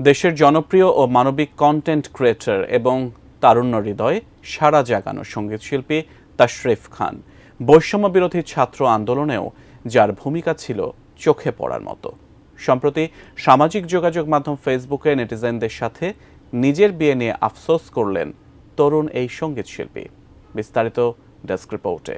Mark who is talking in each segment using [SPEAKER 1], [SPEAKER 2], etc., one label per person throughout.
[SPEAKER 1] দেশের জনপ্রিয় ও মানবিক কন্টেন্ট ক্রিয়েটর এবং তারুণ্য হৃদয়ে সাড়া জাগানো সঙ্গীতশিল্পী তাশরিফ খান বৈষম্য বিরোধী ছাত্র আন্দোলনেও যার ভূমিকা ছিল চোখে পড়ার মতো। সম্প্রতি সামাজিক যোগাযোগ মাধ্যম ফেসবুকে নেটিজেনদের সাথে নিজের বিয়ে নিয়ে আফসোস করলেন তরুণ এই সঙ্গীতশিল্পী। বিস্তারিত ডেস্ক রিপোর্টে।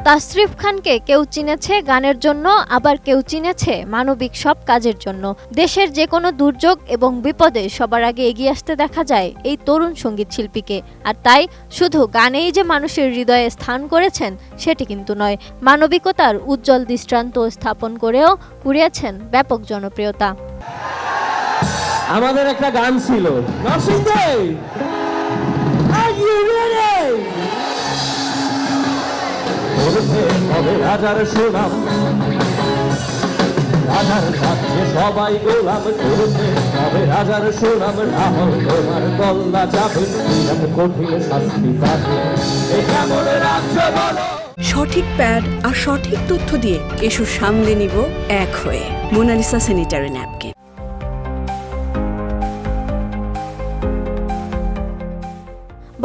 [SPEAKER 2] তাশরিফ খানকে কেউ চিনেছে গানের জন্য, আবার কেউ চিনেছে মানবিক সব কাজের জন্য। দেশের যে কোনো দুর্যোগ এবং বিপদে সবার আগে এগিয়ে আসতে দেখা যায় এই তরুণ সঙ্গীত শিল্পীকে। আর তাই শুধু গানেই যে মানুষের হৃদয়ে স্থান করেছেন সেটি কিন্তু নয়, মানবিকতার উজ্জ্বল দৃষ্টান্ত স্থাপন করেও কুড়িয়েছেন ব্যাপক জনপ্রিয়তা।
[SPEAKER 3] আমাদের একটা গান ছিল, রাজার সুনাম, রাজার কাছে সবাই গোলাম করতে হবে, রাজার সুনাম রাহল তোমার কল্লা যাবে, কঠিন শাস্তি পাবে, কেমন রাজ্য বলো।
[SPEAKER 4] সঠিক প্যাড আর সঠিক তথ্য দিয়ে এসব সামলে নিব এক হয়ে। Monalisa sanitary napkin.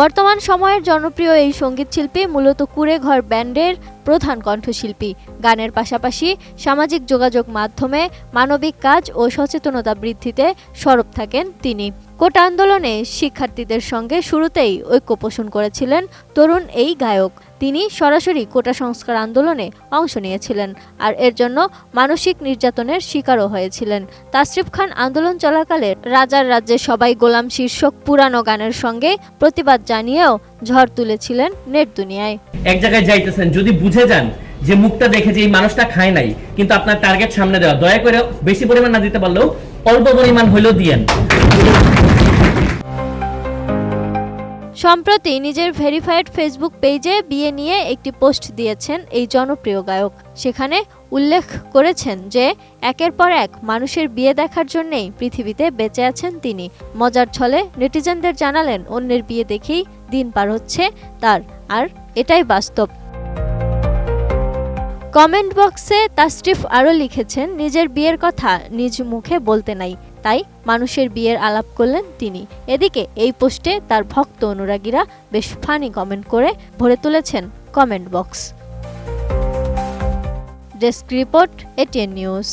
[SPEAKER 2] বর্তমান সময়ের জনপ্রিয় এই সঙ্গীতশিল্পী মূলত কুঁড়েঘর ব্যান্ডের প্রধান কণ্ঠশিল্পী। গানের পাশাপাশি সামাজিক যোগাযোগ মাধ্যমে মানবিক কাজ ও সচেতনতা বৃদ্ধিতে সরব থাকেন তিনি। কোটা আন্দোলনে শিক্ষার্থীদের সঙ্গে শুরুতেই ঐক্য পোষণ করেছিলেন তরুণ এই গায়ক। তিনি সরাসরি কোটা সংস্কার আন্দোলনে অংশ নিয়েছিলেন, আর এর জন্য মানসিক নির্যাতনের শিকারও হয়েছিলেন। তাশরিফ খান আন্দোলন চলাকালে রাজার রাজ্যে সবাই গোলাম শীর্ষক পুরানো গানের সঙ্গে প্রতিবাদ জানিয়েও ঝড় তুলেছিলেন নেট দুনিয়ায়।
[SPEAKER 5] এক জায়গায় যাইতেছেন, যদি বুঝে যান যে মুখটা দেখে যে এই মানুষটা খায় নাই, কিন্তু আপনার টার্গেট সামনে দেওয়া, দয়া করে বেশি পরিমাণ না দিতে পারলেও অল্প পরিমাণ হইলেও দিয়েন।
[SPEAKER 2] সম্প্রতি নিজের ভেরিফাইড ফেসবুক পেজে বিয়ে নিয়ে একটি পোস্ট দিয়েছেন এই জনপ্রিয় গায়ক। সেখানে উল্লেখ করেছেন যে একের পর এক মানুষের বিয়ে দেখার জন্যই পৃথিবীতে বেঁচে আছেন তিনি। মজার ছলে নেটিজেনদের জানালেন অন্যের বিয়ে দেখেই দিন পার হচ্ছে তার, আর এটাই বাস্তব। কমেন্ট বক্সে তাশরিফ আরও লিখেছেন, নিজের বিয়ের কথা নিজ মুখে বলতে নাই, তাই মানুষের বিয়ের আলাপ করলেন তিনি। এদিকে এই পোস্টে তার ভক্ত অনুরাগীরা বেশ ফানি কমেন্ট করে ভরে তুলেছেন comment box. Desk report, ATN news.